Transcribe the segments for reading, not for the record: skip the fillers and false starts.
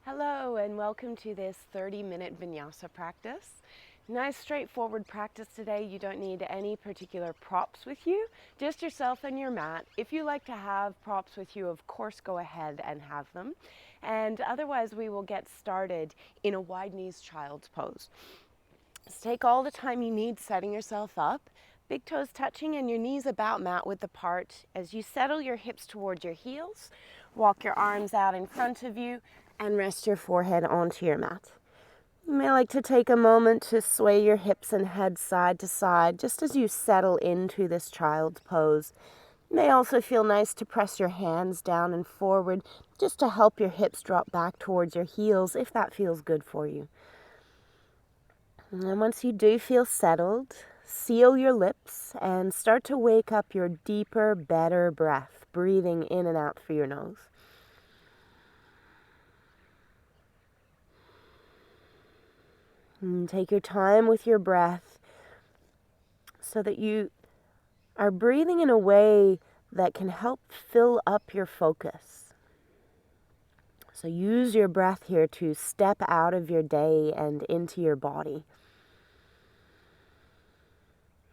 Hello and welcome to this 30-minute Vinyasa practice. Nice straightforward practice today. You don't need any particular props with you, just yourself and your mat. If you like to have props with you, of course go ahead and have them. And otherwise we will get started in a wide knees child's pose. So take all the time you need setting yourself up. Big toes touching and your knees about mat width apart. As you settle your hips towards your heels, walk your arms out in front of you and rest your forehead onto your mat. You may like to take a moment to sway your hips and head side to side just as you settle into this child's pose. It may also feel nice to press your hands down and forward just to help your hips drop back towards your heels if that feels good for you. And once you do feel settled, seal your lips and start to wake up your deeper, better breath, breathing in and out through your nose. And take your time with your breath so that you are breathing in a way that can help fill up your focus. So use your breath here to step out of your day and into your body.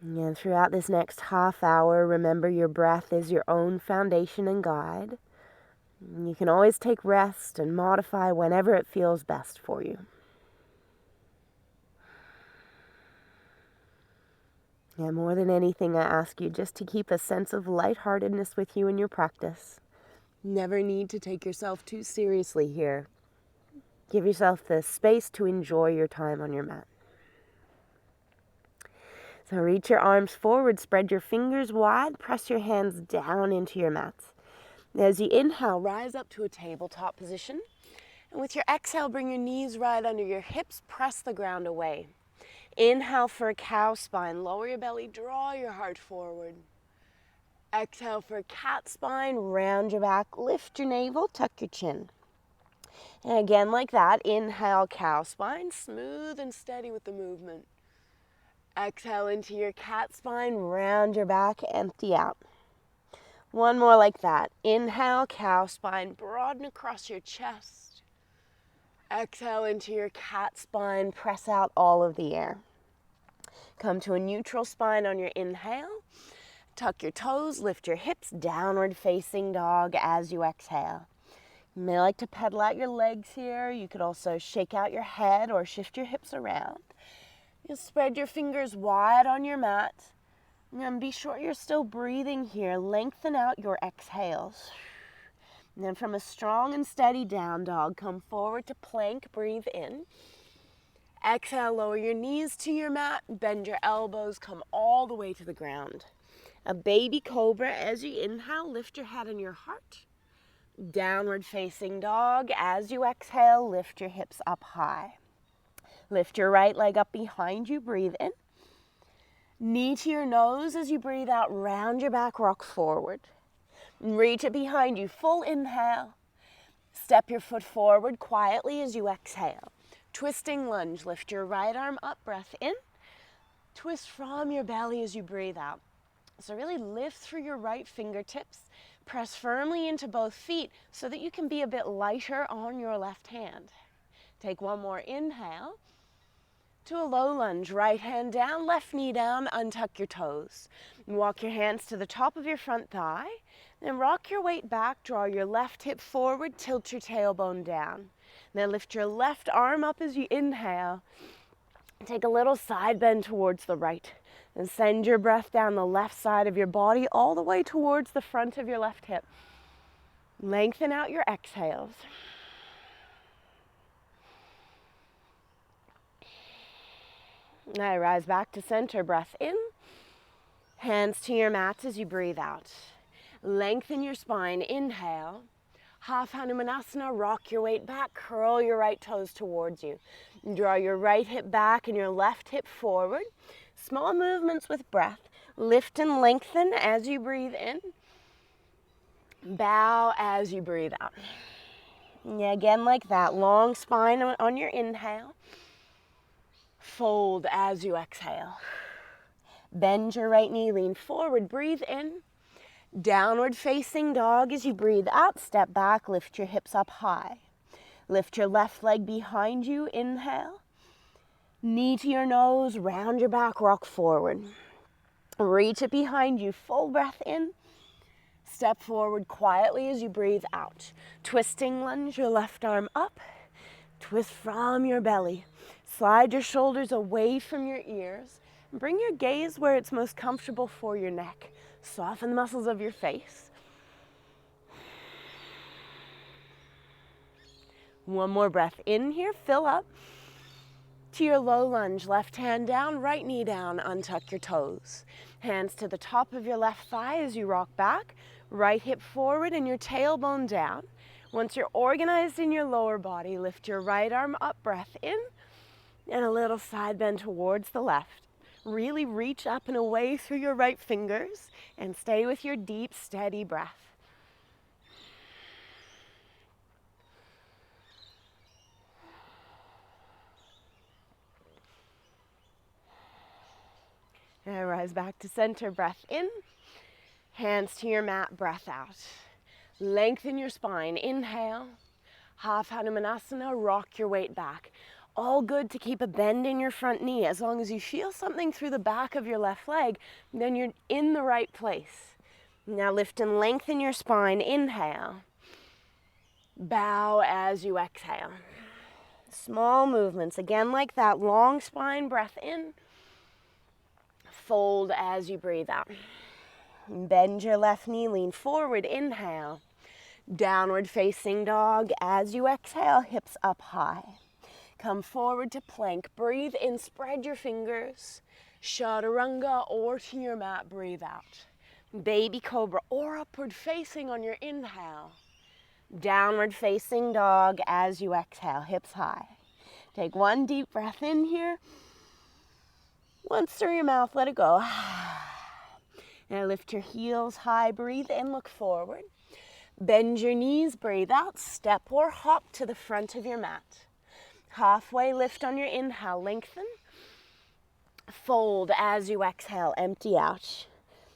And throughout this next half hour, remember your breath is your own foundation and guide. You can always take rest and modify whenever it feels best for you. And more than anything, I ask you just to keep a sense of lightheartedness with you in your practice. Never need to take yourself too seriously here. Give yourself the space to enjoy your time on your mat. So reach your arms forward, spread your fingers wide, press your hands down into your mat. As you inhale, rise up to a tabletop position. And with your exhale, bring your knees right under your hips, press the ground away. Inhale for a cow spine, lower your belly, draw your heart forward. Exhale for a cat spine, round your back, lift your navel, tuck your chin. And again like that, inhale, cow spine, smooth and steady with the movement. Exhale into your cat spine, round your back, empty out. One more like that. Inhale, cow spine, broaden across your chest. Exhale into your cat spine, press out all of the air. Come to a neutral spine on your inhale. Tuck your toes, lift your hips, downward facing dog as you exhale. You may like to pedal out your legs here. You could also shake out your head or shift your hips around. You'll spread your fingers wide on your mat. And be sure you're still breathing here. Lengthen out your exhales. And then from a strong and steady down dog, come forward to plank, breathe in. Exhale, lower your knees to your mat, bend your elbows, come all the way to the ground. A baby cobra as you inhale, lift your head and your heart. Downward facing dog, as you exhale, lift your hips up high. Lift your right leg up behind you, breathe in. Knee to your nose as you breathe out, round your back, rock forward. Reach it behind you, full inhale. Step your foot forward quietly as you exhale. Twisting lunge, lift your right arm up, breath in. Twist from your belly as you breathe out. So really lift through your right fingertips. Press firmly into both feet so that you can be a bit lighter on your left hand. Take one more inhale. To a low lunge, right hand down, left knee down, untuck your toes. And walk your hands to the top of your front thigh. Then rock your weight back, draw your left hip forward, tilt your tailbone down. Then lift your left arm up as you inhale. Take a little side bend towards the right. And send your breath down the left side of your body all the way towards the front of your left hip. Lengthen out your exhales. Now rise back to center, breath in. Hands to your mats as you breathe out. Lengthen your spine, inhale. Half Hanumanasana, rock your weight back, curl your right toes towards you. Draw your right hip back and your left hip forward. Small movements with breath. Lift and lengthen as you breathe in. Bow as you breathe out. Yeah, again like that, long spine on your inhale. Fold as you exhale. Bend your right knee, lean forward, breathe in. Downward facing dog as you breathe out, step back, lift your hips up high. Lift your left leg behind you, inhale. Knee to your nose, round your back, rock forward. Reach it behind you, full breath in. Step forward quietly as you breathe out. Twisting lunge, your left arm up. Twist from your belly. Slide your shoulders away from your ears. Bring your gaze where it's most comfortable for your neck. Soften the muscles of your face. One more breath in here, fill up. To your low lunge, left hand down, right knee down, untuck your toes. Hands to the top of your left thigh as you rock back, right hip forward and your tailbone down. Once you're organized in your lower body, lift your right arm up, breath in, and a little side bend towards the left. Really reach up and away through your right fingers and stay with your deep, steady breath. And rise back to center, breath in, hands to your mat, breath out. Lengthen your spine, inhale, half Hanumanasana, rock your weight back. All good to keep a bend in your front knee. As long as you feel something through the back of your left leg, then you're in the right place. Now lift and lengthen your spine, inhale. Bow as you exhale. Small movements, again like that, long spine, breath in. Fold as you breathe out. Bend your left knee, lean forward, inhale. Downward facing dog as you exhale, hips up high. Come forward to plank, breathe in, spread your fingers. Chaturanga or to your mat, breathe out. Baby cobra or upward facing on your inhale. Downward facing dog as you exhale, hips high. Take one deep breath in here. Once through your mouth, let it go. Now lift your heels high, breathe in, look forward. Bend your knees, breathe out, step or hop to the front of your mat. Halfway lift on your inhale, lengthen. Fold as you exhale, empty out.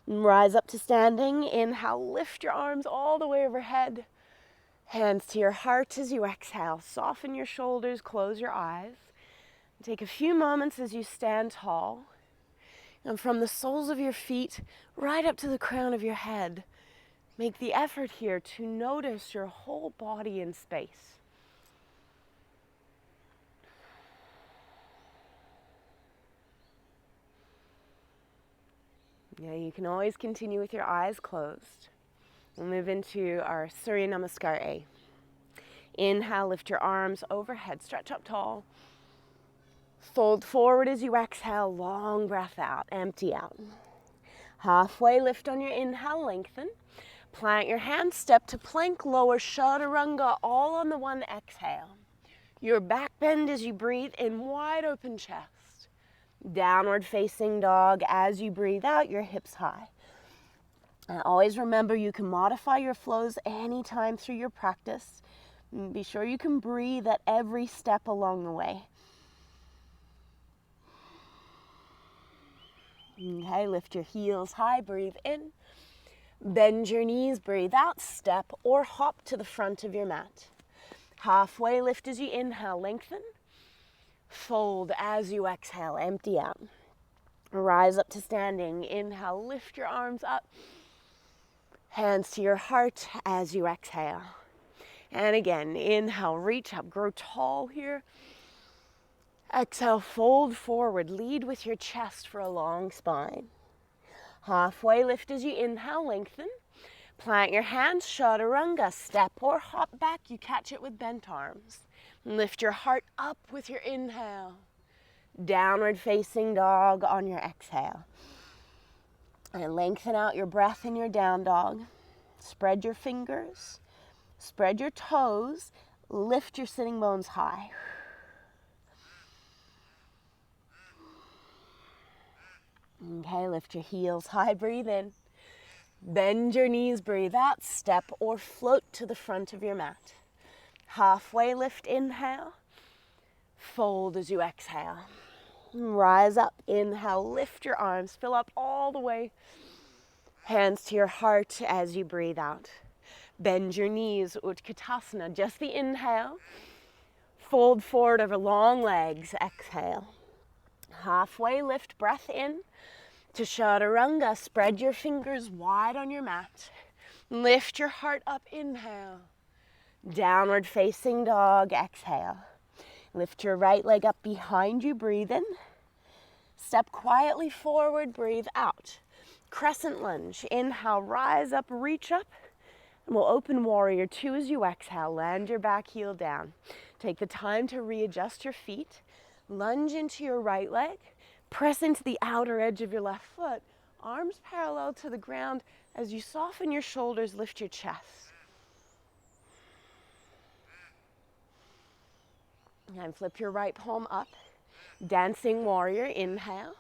Rise up to standing, inhale, lift your arms all the way overhead. Hands to your heart as you exhale, soften your shoulders, close your eyes. Take a few moments as you stand tall, and from the soles of your feet right up to the crown of your head, make the effort here to notice your whole body in space. Yeah, you can always continue with your eyes closed. We'll move into our Surya Namaskar A. Inhale, lift your arms overhead, stretch up tall. Fold forward as you exhale, long breath out, empty out. Halfway lift on your inhale, lengthen. Plant your hands, step to plank, lower chaturanga, all on the one exhale. Your back bend as you breathe in, wide open chest. Downward facing dog as you breathe out, your hips high. And always remember you can modify your flows anytime through your practice. Be sure you can breathe at every step along the way. Okay, lift your heels high, breathe in. Bend your knees, breathe out, step or hop to the front of your mat. Halfway lift as you inhale, lengthen. Fold as you exhale, empty out. Rise up to standing, inhale, lift your arms up. Hands to your heart as you exhale. And again, inhale, reach up, grow tall here. Exhale, fold forward, lead with your chest for a long spine. Halfway lift as you inhale, lengthen. Plant your hands, chaturanga, step or hop back, you catch it with bent arms. Lift your heart up with your inhale. Downward facing dog on your exhale. And lengthen out your breath in your down dog. Spread your fingers, spread your toes, lift your sitting bones high. Okay, lift your heels high, breathe in. Bend your knees, breathe out, step or float to the front of your mat. Halfway lift, inhale. Fold as you exhale. Rise up, inhale, lift your arms, fill up all the way. Hands to your heart as you breathe out. Bend your knees, Utkatasana, just the inhale. Fold forward over long legs. Exhale. Halfway lift, breath in. To chaturanga, spread your fingers wide on your mat. Lift your heart up, inhale. Downward facing dog, exhale. Lift your right leg up behind you, breathe in. Step quietly forward, breathe out. Crescent lunge, inhale, rise up, reach up. And we'll open warrior two as you exhale, land your back heel down. Take the time to readjust your feet. Lunge into your right leg. Press into the outer edge of your left foot. Arms parallel to the ground. As you soften your shoulders, lift your chest. And flip your right palm up. Dancing warrior, inhale.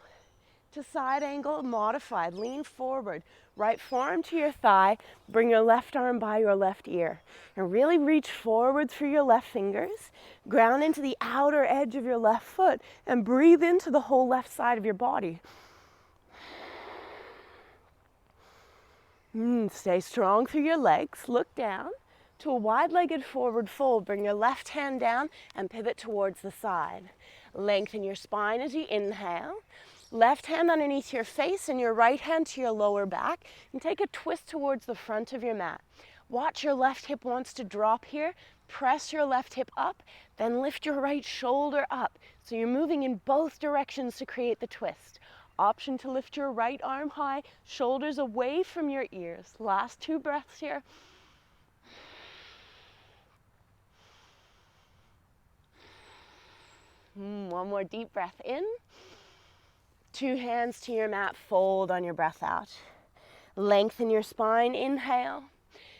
To side angle, modified, lean forward. Right forearm to your thigh, bring your left arm by your left ear. And really reach forward through your left fingers. Ground into the outer edge of your left foot and breathe into the whole left side of your body. Stay strong through your legs. Look down to a wide-legged forward fold. Bring your left hand down and pivot towards the side. Lengthen your spine as you inhale. Left hand underneath your face and your right hand to your lower back. And take a twist towards the front of your mat. Watch your left hip wants to drop here. Press your left hip up, then lift your right shoulder up. So you're moving in both directions to create the twist. Option to lift your right arm high, shoulders away from your ears. Last 2 breaths here. One more deep breath in. 2 hands to your mat, fold on your breath out. Lengthen your spine, inhale.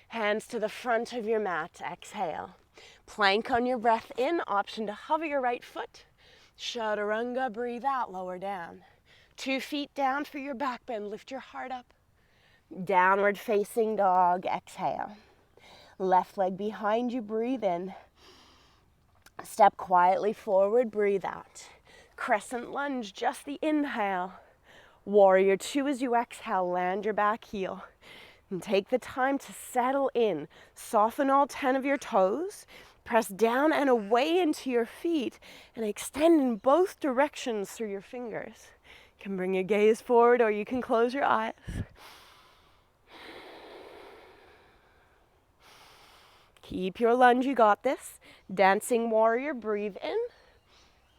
Hands to the front of your mat, exhale. Plank on your breath in, option to hover your right foot. Chaturanga, breathe out, lower down. 2 feet down for your back bend, lift your heart up. Downward facing dog, exhale. Left leg behind you, breathe in. Step quietly forward, breathe out. Crescent lunge, just the inhale. Warrior two as you exhale, land your back heel. And take the time to settle in. Soften all 10 of your toes. Press down and away into your feet and extend in both directions through your fingers. You can bring your gaze forward or you can close your eyes. Keep your lunge, you got this. Dancing warrior, breathe in.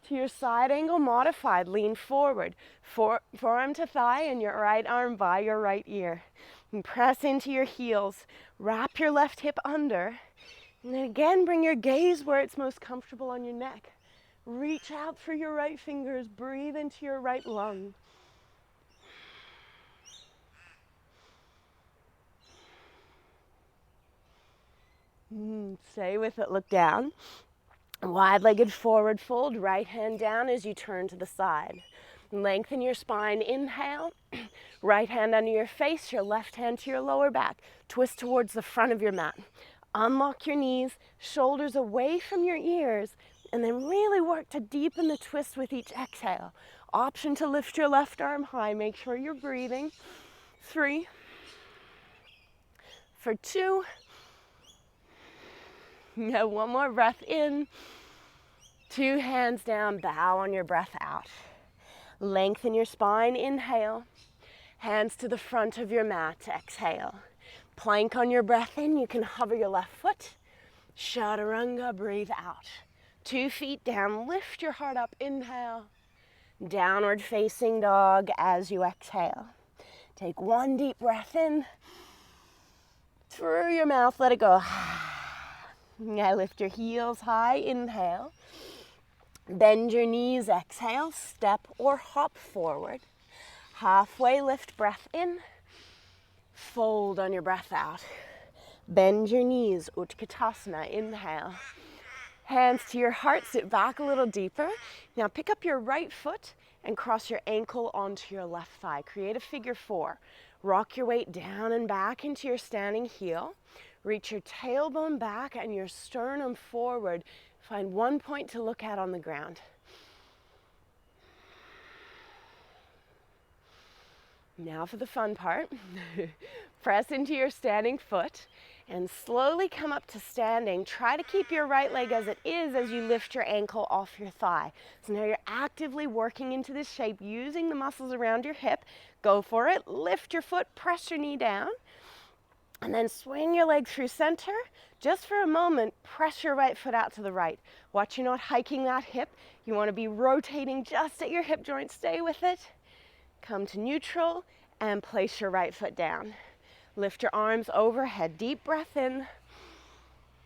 To your side angle, modified, lean forward. Forearm to thigh and your right arm by your right ear. And press into your heels. Wrap your left hip under. And then again, bring your gaze where it's most comfortable on your neck. Reach out for your right fingers. Breathe into your right lung. Stay with it, look down. Wide-legged forward fold, right hand down as you turn to the side. Lengthen your spine, inhale. Right hand under your face, your left hand to your lower back. Twist towards the front of your mat. Unlock your knees, shoulders away from your ears, and then really work to deepen the twist with each exhale. Option to lift your left arm high. Make sure you're breathing. 3. For 2. Now 1 more breath in. 2 hands down, bow on your breath out. Lengthen your spine, inhale. Hands to the front of your mat, exhale. Plank on your breath in, you can hover your left foot. Chaturanga, breathe out. 2 feet down, lift your heart up, inhale. Downward facing dog as you exhale. Take 1 deep breath in. Through your mouth, let it go. Now lift your heels high, inhale. Bend your knees, exhale, step or hop forward. Halfway lift, breath in. Fold on your breath out. Bend your knees, Utkatasana, inhale. Hands to your heart, sit back a little deeper. Now pick up your right foot and cross your ankle onto your left thigh. Create a figure 4. Rock your weight down and back into your standing heel. Reach your tailbone back and your sternum forward. Find 1 point to look at on the ground. Now for the fun part. Press into your standing foot and slowly come up to standing. Try to keep your right leg as it is as you lift your ankle off your thigh. So now you're actively working into this shape using the muscles around your hip. Go for it. Lift your foot, press your knee down, and then swing your leg through center. Just for a moment, press your right foot out to the right. Watch you're not hiking that hip. You want to be rotating just at your hip joint. Stay with it. Come to neutral and place your right foot down. Lift your arms overhead. Deep breath in.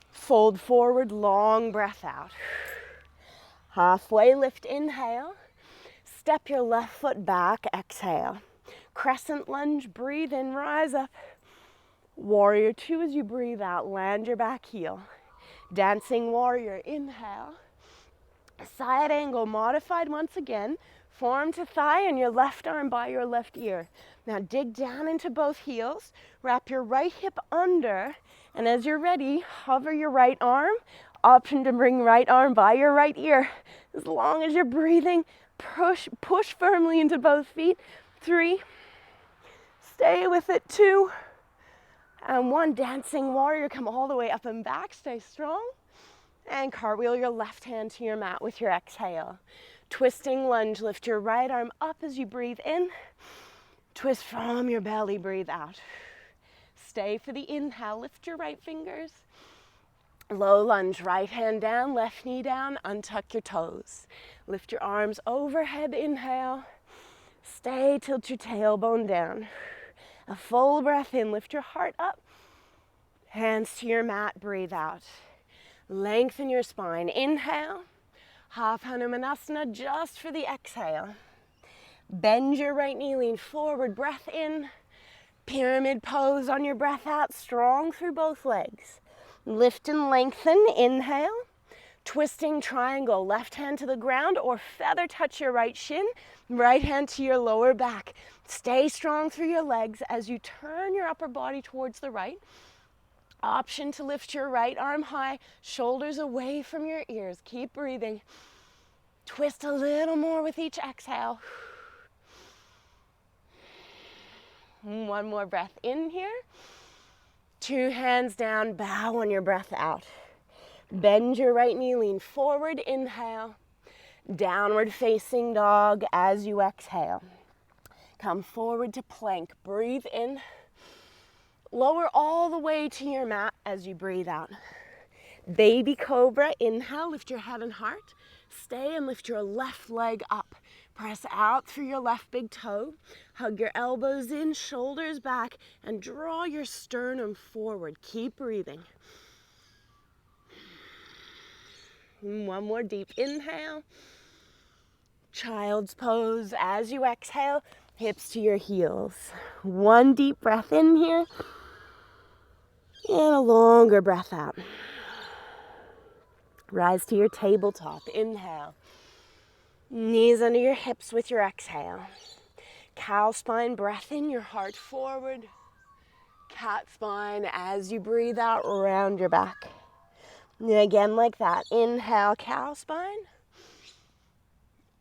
Fold forward, long breath out. Halfway lift, inhale. Step your left foot back, exhale. Crescent lunge, breathe in, rise up. Warrior two as you breathe out, land your back heel. Dancing warrior, inhale. Side angle modified once again. Forearm to thigh and your left arm by your left ear. Now dig down into both heels. Wrap your right hip under, and as you're ready, hover your right arm. Option to bring right arm by your right ear. As long as you're breathing, push firmly into both feet. 3, stay with it, 2, and 1. Dancing warrior, come all the way up and back, stay strong. And cartwheel your left hand to your mat with your exhale. Twisting lunge, lift your right arm up as you breathe in. Twist from your belly, breathe out. Stay for the inhale, lift your right fingers. Low lunge, right hand down, left knee down, untuck your toes. Lift your arms overhead, inhale. Stay, tilt your tailbone down. A full breath in, lift your heart up. Hands to your mat, breathe out. Lengthen your spine, inhale. Half Hanumanasana just for the exhale. Bend your right knee, lean forward, breath in. Pyramid pose on your breath out, strong through both legs. Lift and lengthen, inhale. Twisting triangle, left hand to the ground or feather touch your right shin, right hand to your lower back. Stay strong through your legs as you turn your upper body towards the right. Option to lift your right arm high, shoulders away from your ears. Keep breathing. Twist a little more with each exhale. 1 more breath in here. 2 hands down, bow on your breath out. Bend your right knee, lean forward, inhale. Downward facing dog as you exhale. Come forward to plank, breathe in. Lower all the way to your mat as you breathe out. Baby cobra, inhale, lift your head and heart. Stay and lift your left leg up. Press out through your left big toe. Hug your elbows in, shoulders back, and draw your sternum forward. Keep breathing. 1 more deep inhale. Child's pose as you exhale, hips to your heels. 1 deep breath in here. And a longer breath out. Rise to your tabletop. Inhale. Knees under your hips with your exhale. Cow spine, breath in, your heart forward. Cat spine as you breathe out, round your back. And again like that. Inhale, cow spine.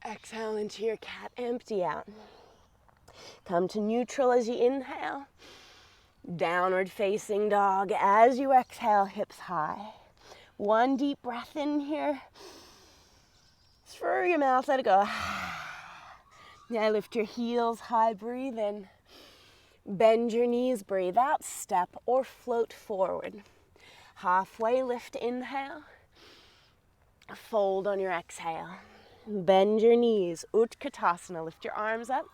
Exhale into your cat, empty out. Come to neutral as you inhale. Downward facing dog as you exhale, hips high. 1 deep breath in here. Through your mouth, let it go. Now lift your heels high, breathe in. Bend your knees, breathe out, step or float forward. Halfway lift, inhale. Fold on your exhale. Bend your knees, Utkatasana, lift your arms up.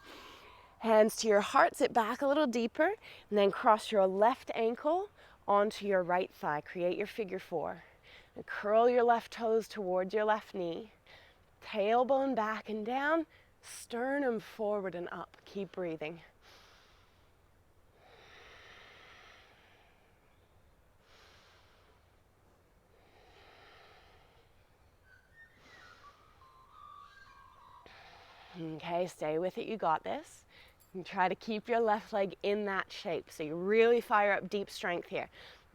Hands to your heart, sit back a little deeper, and then cross your left ankle onto your right thigh. Create your figure 4. And curl your left toes towards your left knee. Tailbone back and down, sternum forward and up. Keep breathing. Okay, stay with it, you got this. And try to keep your left leg in that shape. So you really fire up deep strength here.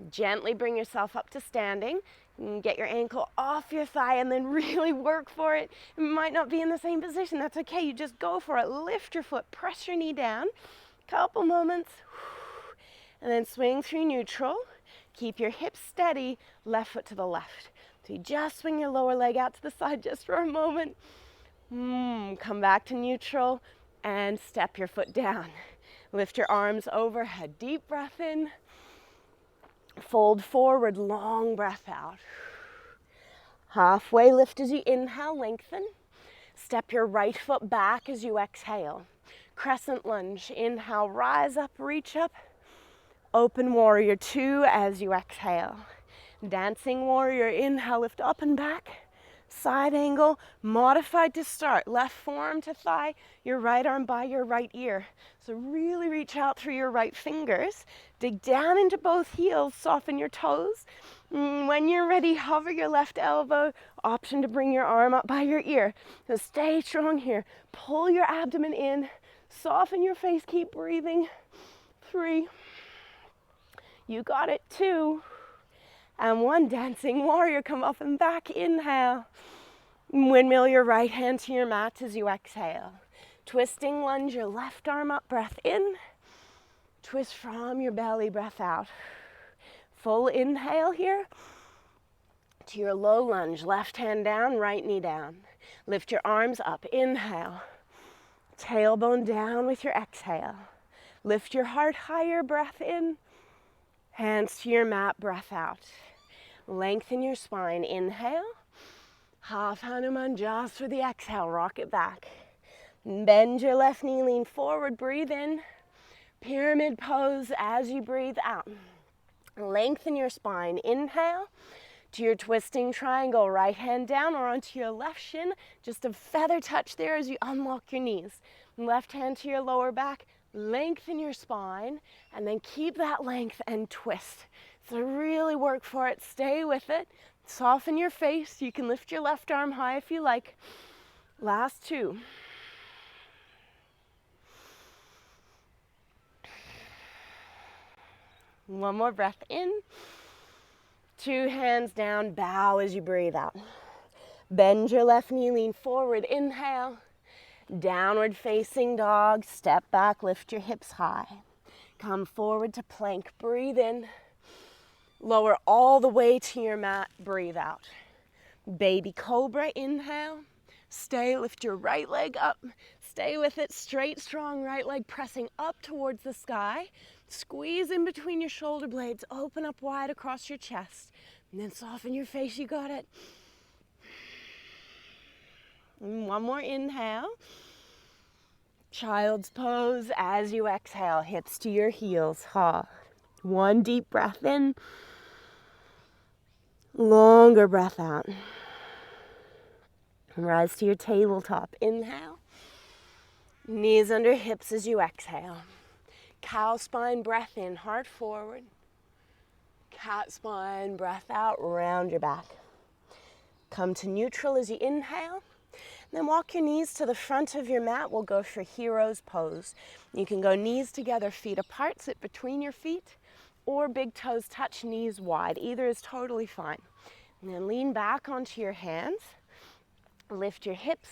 Gently bring yourself up to standing. And get your ankle off your thigh and then really work for it. It might not be in the same position, that's okay. You just go for it. Lift your foot, press your knee down. Couple moments. And then swing through neutral. Keep your hips steady, left foot to the left. So you just swing your lower leg out to the side just for a moment. Come back to neutral and step your foot down. Lift your arms overhead. Deep breath in. Fold forward, long breath out. Halfway lift as you inhale, lengthen. Step your right foot back as you exhale. Crescent lunge. Inhale, rise up, reach up. Open warrior 2 as you exhale. Dancing warrior, inhale, lift up and back. Side angle, modified to start. Left forearm to thigh, your right arm by your right ear. So really reach out through your right fingers. Dig down into both heels, soften your toes. When you're ready, hover your left elbow. Option to bring your arm up by your ear. So stay strong here. Pull your abdomen in. Soften your face, keep breathing. 3. You got it. 2. And 1, dancing warrior, come up and back, inhale. Windmill your right hand to your mat as you exhale. Twisting lunge, your left arm up, breath in. Twist from your belly, breath out. Full inhale here. To your low lunge, left hand down, right knee down. Lift your arms up, inhale. Tailbone down with your exhale. Lift your heart higher, breath in. Hands to your mat, breath out. Lengthen your spine, inhale. Half Hanuman just for the exhale, rock it back. Bend your left knee, lean forward, breathe in. Pyramid pose as you breathe out. Lengthen your spine, inhale. To your twisting triangle, right hand down or onto your left shin. Just a feather touch there as you unlock your knees. Left hand to your lower back, lengthen your spine, and then keep that length and twist. So really work for it, stay with it. Soften your face. You can lift your left arm high if you like. Last 2. One more breath in. 2 hands down, bow as you breathe out. Bend your left knee, lean forward, inhale. Downward facing dog, step back, lift your hips high. Come forward to plank, breathe in. Lower all the way to your mat, breathe out. Baby cobra, inhale. Stay, lift your right leg up. Stay with it, straight, strong right leg pressing up towards the sky. Squeeze in between your shoulder blades, open up wide across your chest. And then soften your face, you got it. And 1 more inhale. Child's pose as you exhale, hips to your heels. 1 deep breath in. Longer breath out. Rise to your tabletop. Inhale. Knees under hips as you exhale. Cow spine, breath in, heart forward. Cat spine, breath out, round your back. Come to neutral as you inhale. Then walk your knees to the front of your mat. We'll go for hero's pose. You can go knees together, feet apart, sit between your feet, or big toes touch, knees wide. Either is totally fine. And then lean back onto your hands. Lift your hips,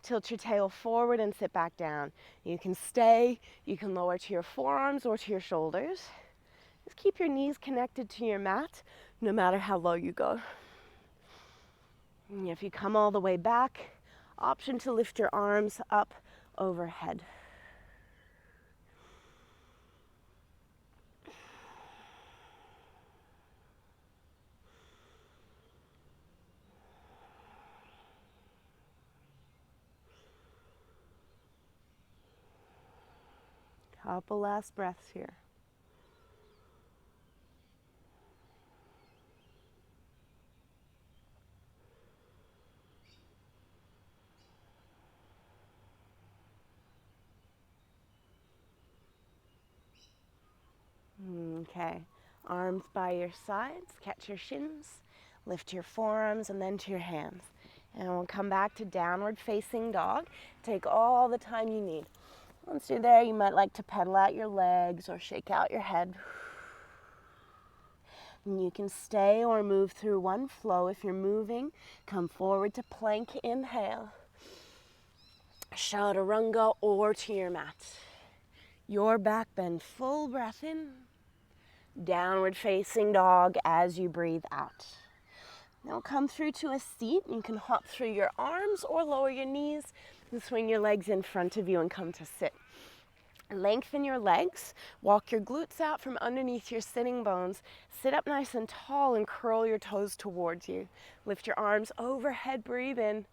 tilt your tail forward and sit back down. You can stay, you can lower to your forearms or to your shoulders. Just keep your knees connected to your mat, no matter how low you go. And if you come all the way back, option to lift your arms up overhead. Couple last breaths here. Okay, arms by your sides, catch your shins, lift your forearms and then to your hands. And we'll come back to downward facing dog. Take all the time you need. Once you're there, you might like to pedal out your legs or shake out your head. And you can stay or move through one flow. If you're moving, come forward to plank, inhale. Chaturanga or to your mat. Your back bend, full breath in. Downward facing dog as you breathe out. Now come through to a seat. You can hop through your arms or lower your knees and swing your legs in front of you and come to sit. Lengthen your legs, walk your glutes out from underneath your sitting bones, sit up nice and tall and curl your toes towards you. Lift your arms overhead, breathe in.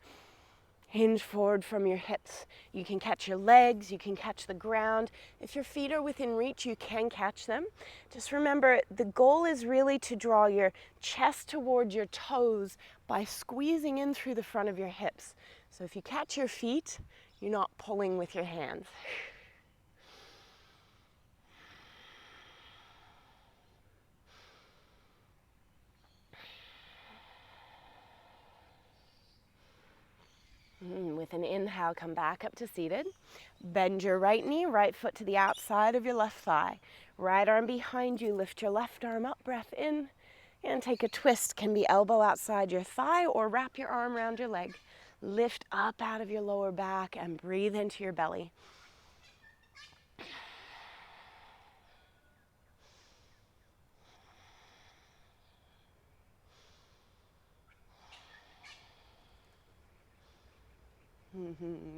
Hinge forward from your hips. You can catch your legs, you can catch the ground. If your feet are within reach, you can catch them. Just remember, the goal is really to draw your chest towards your toes by squeezing in through the front of your hips. So if you catch your feet, you're not pulling with your hands. With an inhale, come back up to seated. Bend your right knee, right foot to the outside of your left thigh. Right arm behind you, lift your left arm up, breath in. And take a twist, can be elbow outside your thigh or wrap your arm around your leg. Lift up out of your lower back and breathe into your belly.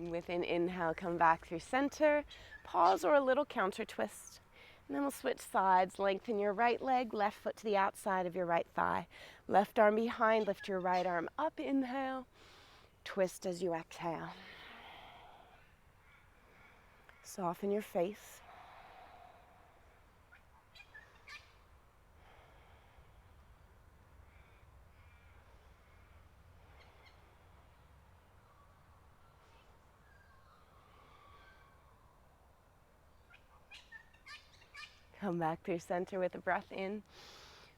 With an inhale, come back through center. Pause or a little counter twist. And then we'll switch sides. Lengthen your right leg, left foot to the outside of your right thigh. Left arm behind, lift your right arm up, inhale. Twist as you exhale. Soften your face. Come back through center with a breath in.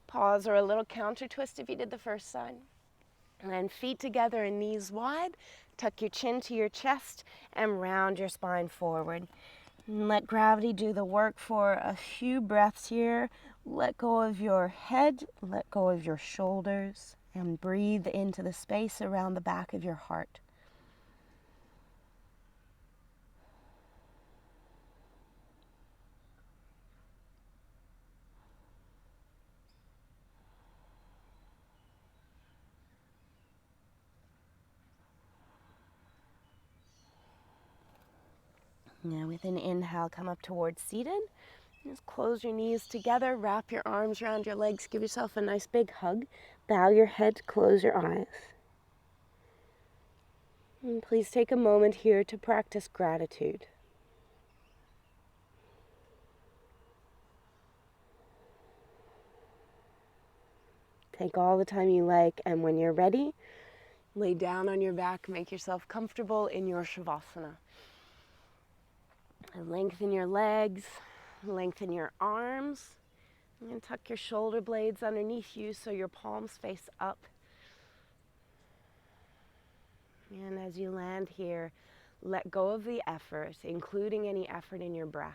Pause or a little counter twist if you did the first side. And then feet together and knees wide. Tuck your chin to your chest and round your spine forward. And let gravity do the work for a few breaths here. Let go of your head, let go of your shoulders, and breathe into the space around the back of your heart. Now with an inhale, come up towards seated. Just close your knees together, wrap your arms around your legs, give yourself a nice big hug. Bow your head, close your eyes. And please take a moment here to practice gratitude. Take all the time you like, and when you're ready, lay down on your back, make yourself comfortable in your Savasana. And lengthen your legs, lengthen your arms, and tuck your shoulder blades underneath you so your palms face up. And as you land here, let go of the effort, including any effort in your breath.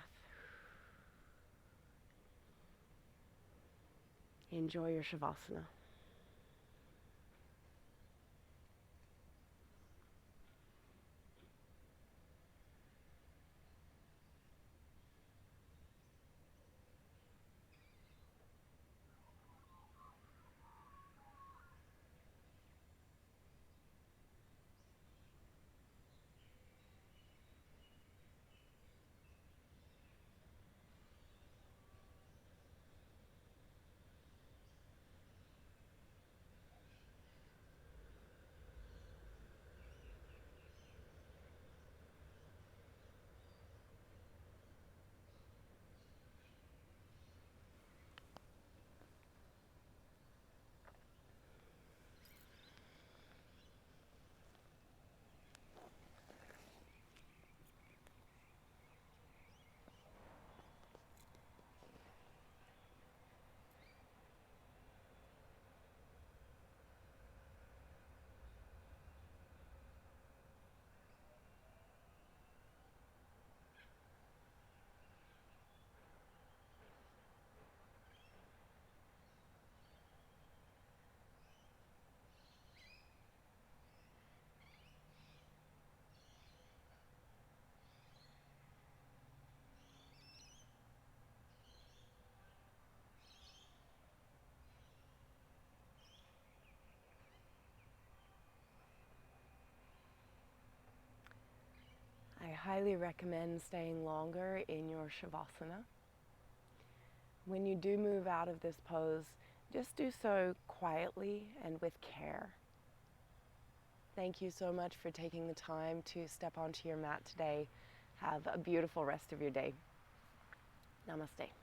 Enjoy your Savasana. highly recommend staying longer in your Savasana. When you do move out of this pose, just do so quietly and with care. Thank you so much for taking the time to step onto your mat today. Have a beautiful rest of your day. Namaste.